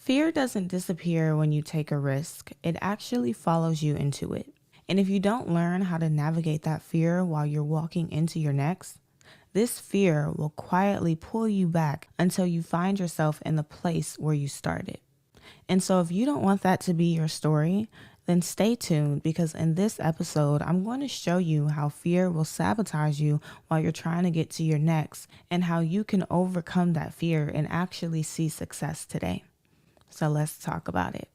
Fear doesn't disappear when you take a risk, it actually follows you into it. And if you don't learn how to navigate that fear while you're walking into your next, this fear will quietly pull you back until you find yourself in the place where you started. And so, if you don't want that to be your story, then stay tuned because in this episode, I'm going to show you how fear will sabotage you while you're trying to get to your next and how you can overcome that fear and actually see success today. So let's talk about it.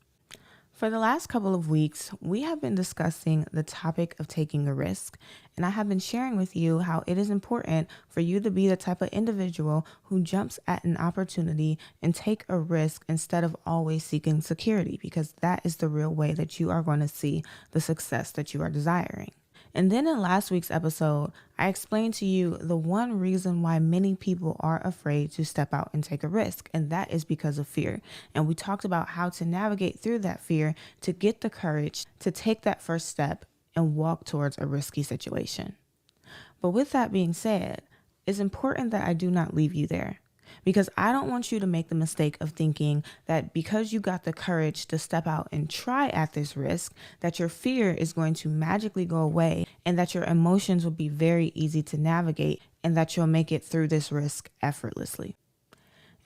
For the last couple of weeks, we have been discussing the topic of taking a risk, and I have been sharing with you how it is important for you to be the type of individual who jumps at an opportunity and take a risk instead of always seeking security, because that is the real way that you are going to see the success that you are desiring. And then in last week's episode, I explained to you the one reason why many people are afraid to step out and take a risk, and that is because of fear. And we talked about how to navigate through that fear to get the courage to take that first step and walk towards a risky situation. But with that being said, it's important that I do not leave you there, because I don't want you to make the mistake of thinking that because you got the courage to step out and try at this risk, that your fear is going to magically go away and that your emotions will be very easy to navigate and that you'll make it through this risk effortlessly.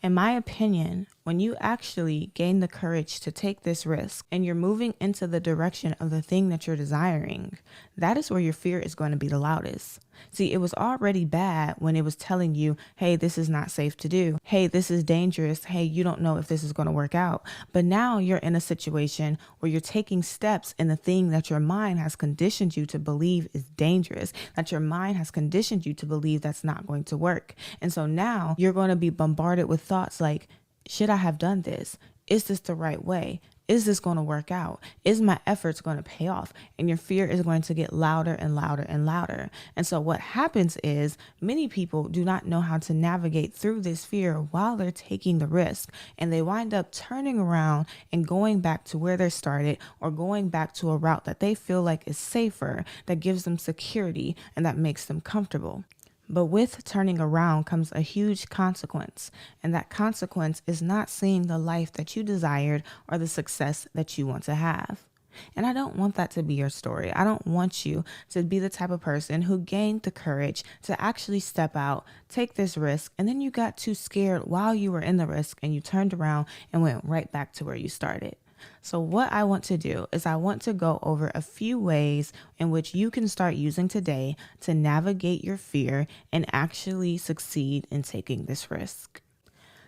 In my opinion, when you actually gain the courage to take this risk and you're moving into the direction of the thing that you're desiring, that is where your fear is going to be the loudest. See, it was already bad when it was telling you, hey, this is not safe to do. Hey, this is dangerous. Hey, you don't know if this is going to work out. But now you're in a situation where you're taking steps in the thing that your mind has conditioned you to believe is dangerous, that your mind has conditioned you to believe that's not going to work. And so now you're going to be bombarded with thoughts like, should I have done this? Is this the right way? Is this going to work out? Is my efforts going to pay off? And your fear is going to get louder and louder and louder. And so what happens is many people do not know how to navigate through this fear while they're taking the risk. And they wind up turning around and going back to where they started or going back to a route that they feel like is safer, that gives them security and that makes them comfortable. But with turning around comes a huge consequence, and that consequence is not seeing the life that you desired or the success that you want to have. And I don't want that to be your story. I don't want you to be the type of person who gained the courage to actually step out, take this risk, and then you got too scared while you were in the risk and you turned around and went right back to where you started. So what I want to do is I want to go over a few ways in which you can start using today to navigate your fear and actually succeed in taking this risk.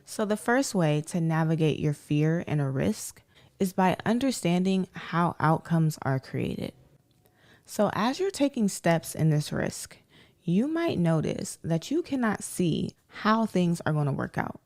So the first way to navigate your fear and a risk is by understanding how outcomes are created. So as you're taking steps in this risk, you might notice that you cannot see how things are going to work out.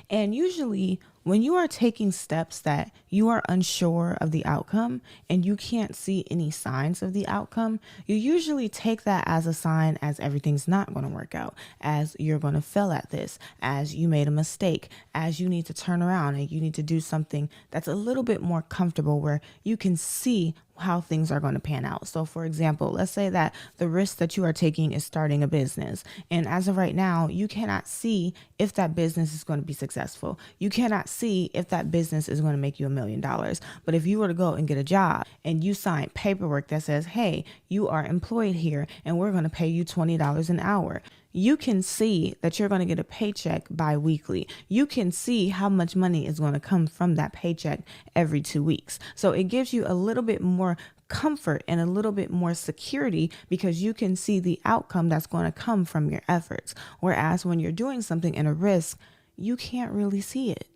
And usually when you are taking steps that you are unsure of the outcome and you can't see any signs of the outcome, you usually take that as a sign as everything's not going to work out, as you're going to fail at this, as you made a mistake, as you need to turn around and you need to do something that's a little bit more comfortable where you can see how things are going to pan out. So for example, let's say that the risk that you are taking is starting a business. And as of right now, you cannot see if that business is going to be successful. You cannot see if that business is going to make you $1 million. But if you were to go and get a job and you sign paperwork that says, hey, you are employed here and we're going to pay you $20 an hour. You can see that you're going to get a paycheck bi-weekly. You can see how much money is going to come from that paycheck every 2 weeks. So it gives you a little bit more comfort and a little bit more security because you can see the outcome that's going to come from your efforts. Whereas when you're doing something in a risk, you can't really see it.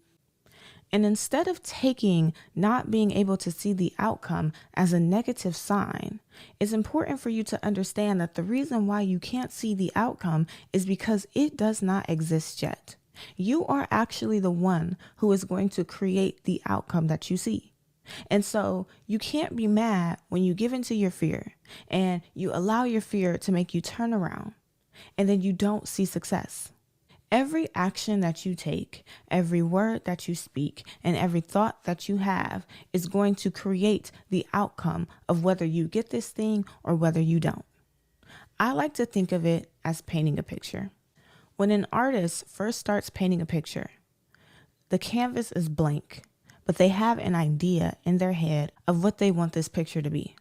And instead of taking not being able to see the outcome as a negative sign, it's important for you to understand that the reason why you can't see the outcome is because it does not exist yet. You are actually the one who is going to create the outcome that you see. And so you can't be mad when you give into your fear and you allow your fear to make you turn around and then you don't see success. Every action that you take, every word that you speak, and every thought that you have is going to create the outcome of whether you get this thing or whether you don't. I like to think of it as painting a picture. When an artist first starts painting a picture, The canvas is blank, but they have an idea in their head of what they want this picture to be.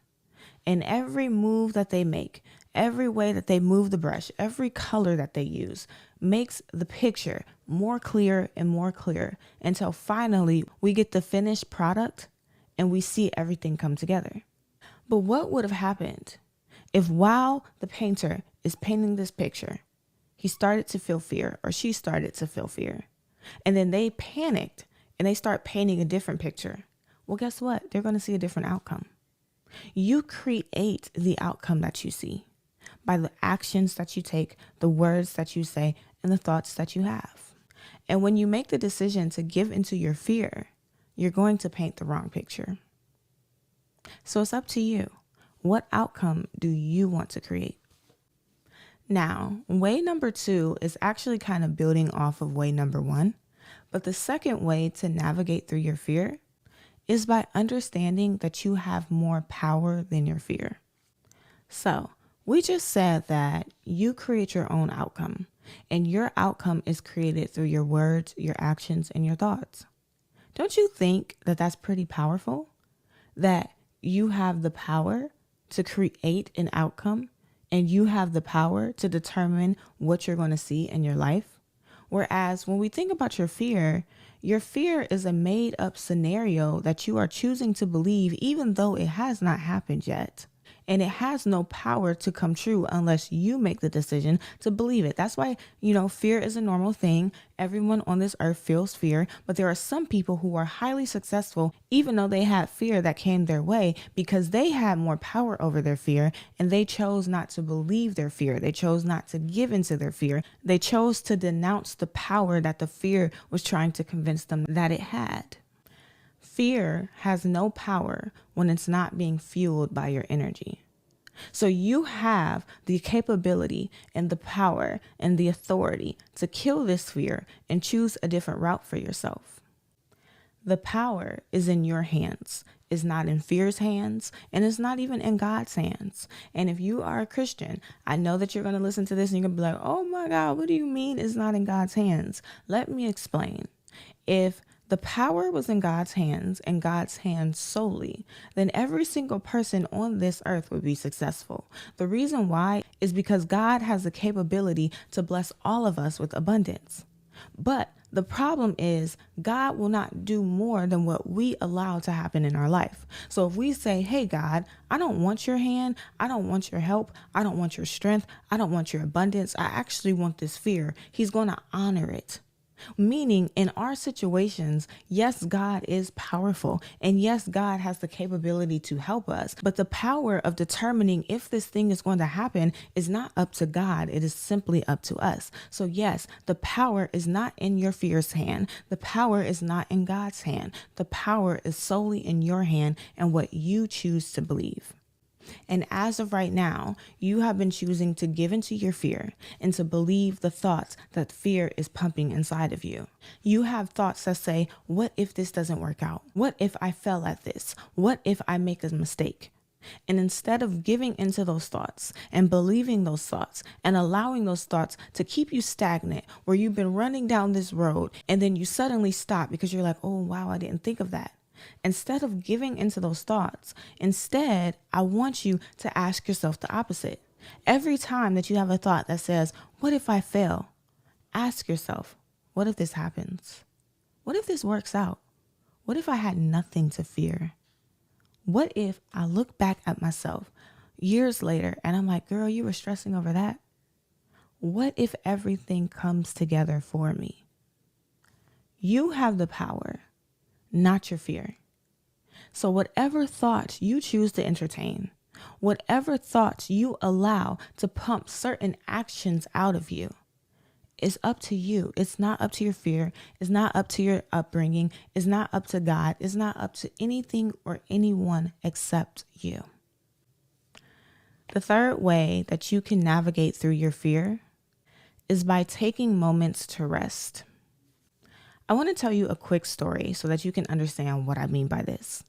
And every move that they make, every way that they move the brush, every color that they use makes the picture more clear and more clear until finally we get the finished product and we see everything come together. But what would have happened if while the painter is painting this picture, he started to feel fear, or she started to feel fear, and then they panicked and they start painting a different picture? Well, guess what? They're going to see a different outcome. You create the outcome that you see by the actions that you take, the words that you say, and the thoughts that you have. And when you make the decision to give into your fear, you're going to paint the wrong picture. So it's up to you. What outcome do you want to create? Now, way number 2 is actually kind of building off of way number 1, but the second way to navigate through your fear is by understanding that you have more power than your fear. So we just said that you create your own outcome, and your outcome is created through your words, your actions, and your thoughts. Don't you think that that's pretty powerful? That you have the power to create an outcome, and you have the power to determine what you're going to see in your life? Whereas when we think about your fear is a made up scenario that you are choosing to believe, even though it has not happened yet. And it has no power to come true unless you make the decision to believe it. That's why, fear is a normal thing. Everyone on this earth feels fear, but there are some people who are highly successful, even though they had fear that came their way, because they had more power over their fear and they chose not to believe their fear. They chose not to give into their fear. They chose to denounce the power that the fear was trying to convince them that it had. Fear has no power when it's not being fueled by your energy. So you have the capability and the power and the authority to kill this fear and choose a different route for yourself. The power is in your hands. It's not in fear's hands, and it's not even in God's hands. And if you are a Christian, I know that you're going to listen to this and you're going to be like, oh my God, what do you mean it's not in God's hands? Let me explain. If the power was in God's hands and God's hands solely, then every single person on this earth would be successful. The reason why is because God has the capability to bless all of us with abundance. But the problem is God will not do more than what we allow to happen in our life. So if we say, hey, God, I don't want your hand. I don't want your help. I don't want your strength. I don't want your abundance. I actually want this fear. He's going to honor it. Meaning in our situations, yes, God is powerful, and yes, God has the capability to help us, but the power of determining if this thing is going to happen is not up to God. It is simply up to us. So yes, the power is not in your fear's hand. The power is not in God's hand. The power is solely in your hand and what you choose to believe. And as of right now, you have been choosing to give into your fear and to believe the thoughts that fear is pumping inside of you. You have thoughts that say, what if this doesn't work out? What if I fail at this? What if I make a mistake? And instead of giving into those thoughts and believing those thoughts and allowing those thoughts to keep you stagnant, where you've been running down this road and then you suddenly stop because you're like, oh, wow, I didn't think of that. Instead of giving into those thoughts, instead, I want you to ask yourself the opposite. Every time that you have a thought that says, what if I fail? Ask yourself, what if this happens? What if this works out? What if I had nothing to fear? What if I look back at myself years later and I'm like, girl, you were stressing over that? What if everything comes together for me? You have the power, not your fear. So whatever thoughts you choose to entertain, whatever thoughts you allow to pump certain actions out of you, is up to you. It's not up to your fear. It's not up to your upbringing. It's not up to God. It's not up to anything or anyone except you. The third way that you can navigate through your fear is by taking moments to rest. I want to tell you a quick story so that you can understand what I mean by this.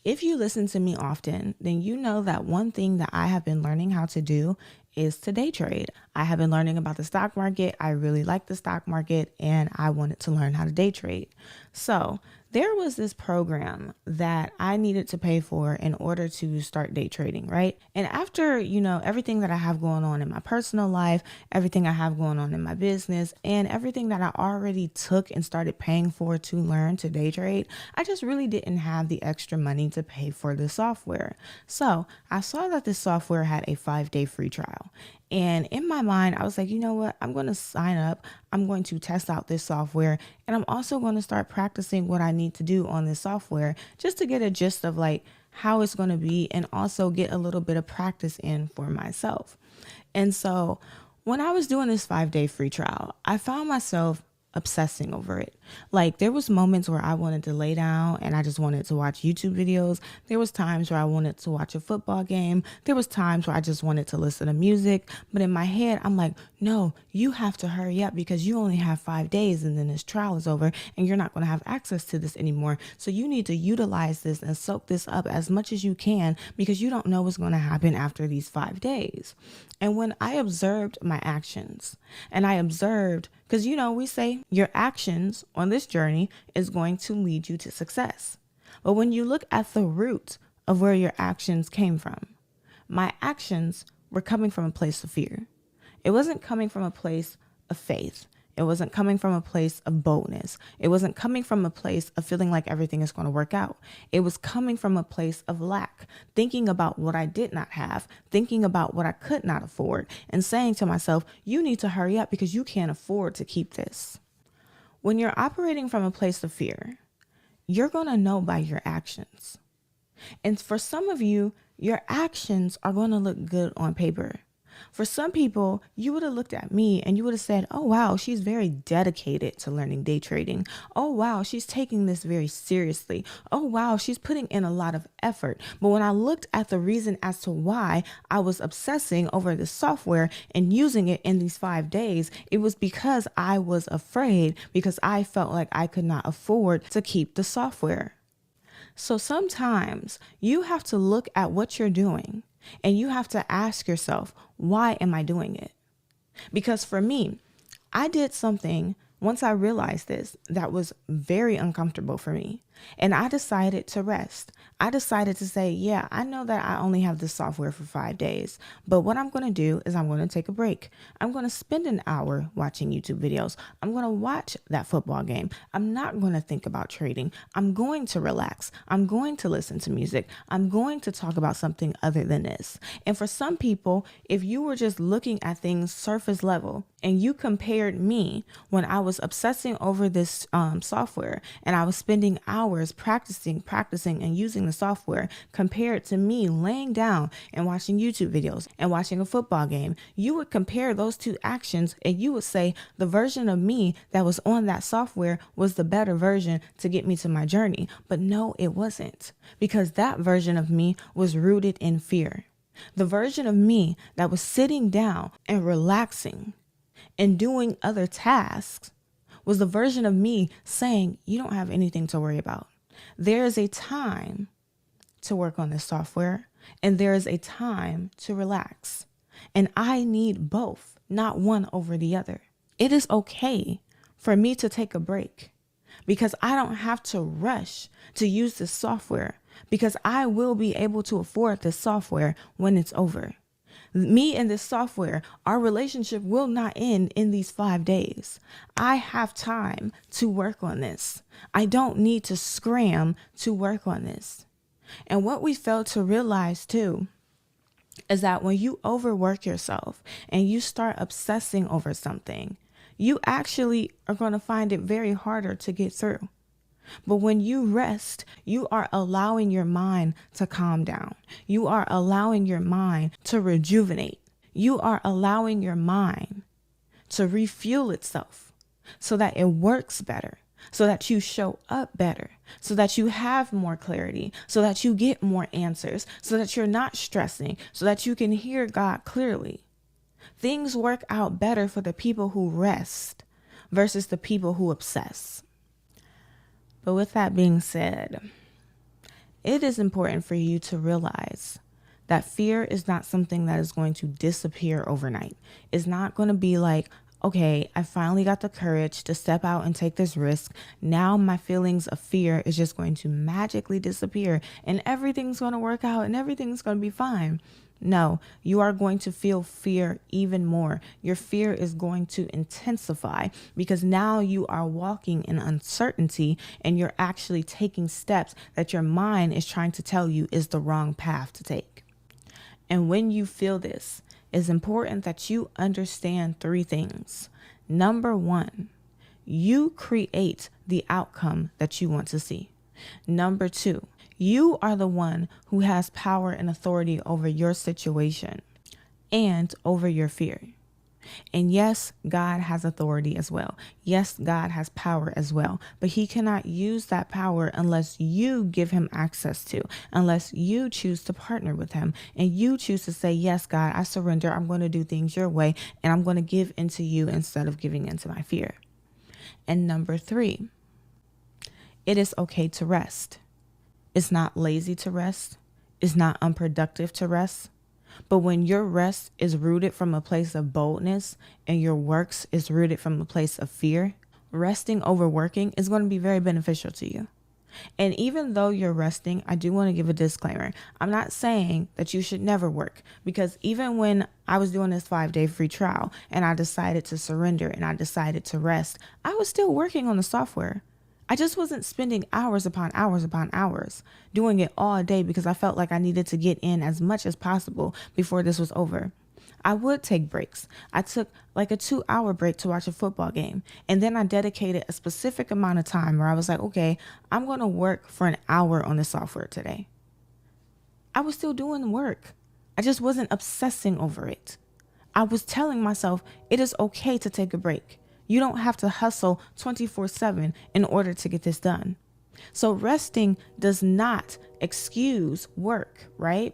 If you listen to me often, then you know that one thing that I have been learning how to do is to day trade. I have been learning about the stock market. I really like the stock market and I wanted to learn how to day trade. So there was this program that I needed to pay for in order to start day trading, right? And after, everything that I have going on in my personal life, everything I have going on in my business, and everything that I already took and started paying for to learn to day trade, I just really didn't have the extra money to pay for the software. So I saw that this software had a 5-day free trial. And in my mind, I was like, you know what? I'm going to sign up. I'm going to test out this software. And I'm also going to start practicing what I need to do on this software just to get a gist of like how it's going to be and also get a little bit of practice in for myself. And so when I was doing this 5-day free trial, I found myself obsessing over it. Like there was moments where I wanted to lay down and I just wanted to watch YouTube videos. There was times where I wanted to watch a football game. There was times where I just wanted to listen to music. But in my head, I'm like, no, you have to hurry up because you only have 5 days and then this trial is over and you're not going to have access to this anymore. So you need to utilize this and soak this up as much as you can because you don't know what's going to happen after these 5 days. And when I observed my actions and I observed, because, we say your actions on this journey is going to lead you to success. But when you look at the root of where your actions came from, my actions were coming from a place of fear. It wasn't coming from a place of faith. It wasn't coming from a place of boldness. It wasn't coming from a place of feeling like everything is going to work out. It was coming from a place of lack, thinking about what I did not have, thinking about what I could not afford, and saying to myself, you need to hurry up because you can't afford to keep this. When you're operating from a place of fear, you're going to know by your actions. And for some of you, your actions are going to look good on paper. For some people, you would have looked at me and you would have said, oh, wow, she's very dedicated to learning day trading. Oh, wow, she's taking this very seriously. Oh, wow, she's putting in a lot of effort. But when I looked at the reason as to why I was obsessing over the software and using it in these 5 days, it was because I was afraid because I felt like I could not afford to keep the software. So sometimes you have to look at what you're doing and you have to ask yourself, why am I doing it? Because for me, I did something once I realized this that was very uncomfortable for me. And I decided to rest. I decided to say, yeah, I know that I only have this software for 5 days, but what I'm going to do is I'm going to take a break. I'm going to spend an hour watching YouTube videos. I'm going to watch that football game. I'm not going to think about trading. I'm going to relax. I'm going to listen to music. I'm going to talk about something other than this. And for some people, if you were just looking at things surface level and you compared me when I was obsessing over this software and I was spending hours practicing and using the software compared to me laying down and watching YouTube videos and watching a football game, you would compare those two actions and you would say the version of me that was on that software was the better version to get me to my journey. But no, it wasn't, because that version of me was rooted in fear. The version of me that was sitting down and relaxing and doing other tasks was the version of me saying, you don't have anything to worry about. There is a time to work on this software and there is a time to relax. And I need both, not one over the other. It is okay for me to take a break because I don't have to rush to use this software because I will be able to afford this software when it's over. Me and this software, our relationship will not end in these 5 days. I have time to work on this. I don't need to scram to work on this. And what we fail to realize too is that when you overwork yourself and you start obsessing over something, you actually are going to find it very harder to get through. But when you rest, you are allowing your mind to calm down. You are allowing your mind to rejuvenate. You are allowing your mind to refuel itself so that it works better, so that you show up better, so that you have more clarity, so that you get more answers, so that you're not stressing, so that you can hear God clearly. Things work out better for the people who rest versus the people who obsess. But with that being said, it is important for you to realize That fear is not something that is going to disappear overnight. It's not going to be like, okay, I finally got the courage to step out and take this risk. Now my feelings of fear is just going to magically disappear and everything's going to work out and everything's going to be fine. No, you are going to feel fear even more. Your fear is going to intensify because now you are walking in uncertainty and you're actually taking steps that your mind is trying to tell you is the wrong path to take. And when you feel this, it's important that you understand three things. Number one, you create the outcome that you want to see. Number two, you are the one who has power and authority over your situation and over your fear. And yes, God has authority as well. Yes, God has power as well, but he cannot use that power unless you give him access to, unless you choose to partner with him and you choose to say, yes, God, I surrender. I'm going to do things your way and I'm going to give into you instead of giving into my fear. And number three, it is okay to rest. It's not lazy to rest. It's not unproductive to rest. But when your rest is rooted from a place of boldness and your works is rooted from a place of fear, resting over working is going to be very beneficial to you. And even though you're resting, I do want to give a disclaimer. I'm not saying that you should never work, because even when I was doing this 5-day free trial and I decided to surrender and I decided to rest, I was still working on the software. I just wasn't spending hours upon hours upon hours doing it all day because I felt like I needed to get in as much as possible before this was over. I would take breaks. I took like a 2-hour break to watch a football game. And then I dedicated a specific amount of time where I was like, okay, I'm going to work for an hour on the software today. I was still doing work. I just wasn't obsessing over it. I was telling myself it is okay to take a break. You don't have to hustle 24/7 in order to get this done. So resting does not excuse work, right?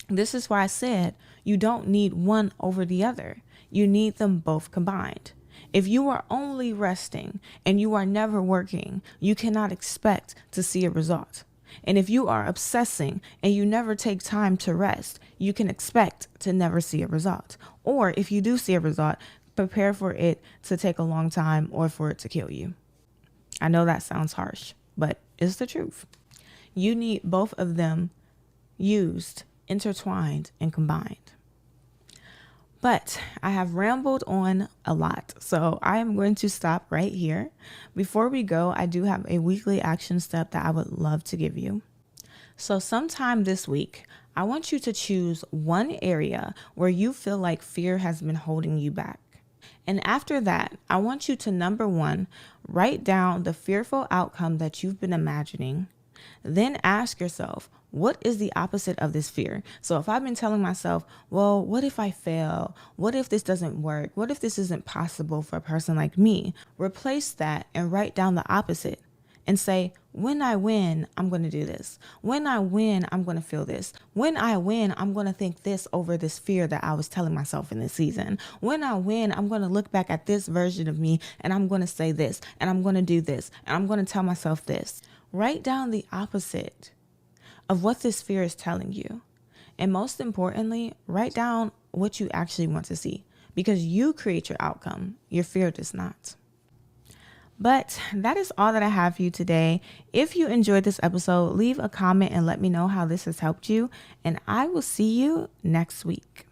This is why I said you don't need one over the other. You need them both combined. If you are only resting and you are never working, you cannot expect to see a result. And if you are obsessing and you never take time to rest, you can expect to never see a result. Or if you do see a result, prepare for it to take a long time or for it to kill you. I know that sounds harsh, but it's the truth. You need both of them used, intertwined, and combined. But I have rambled on a lot, so I am going to stop right here. Before we go, I do have a weekly action step that I would love to give you. So sometime this week, I want you to choose one area where you feel like fear has been holding you back. And after that, I want you to, number one, write down the fearful outcome that you've been imagining. Then ask yourself, what is the opposite of this fear? So if I've been telling myself, well, what if I fail? What if this doesn't work? What if this isn't possible for a person like me? Replace that and write down the opposite and say, when I win, I'm going to do this. When I win, I'm going to feel this. When I win, I'm going to think this over this fear that I was telling myself in this season. When I win, I'm going to look back at this version of me and I'm going to say this and I'm going to do this and I'm going to tell myself this. Write down the opposite of what this fear is telling you. And most importantly, write down what you actually want to see, because you create your outcome. Your fear does not. But that is all that I have for you today. If you enjoyed this episode, leave a comment and let me know how this has helped you. And I will see you next week.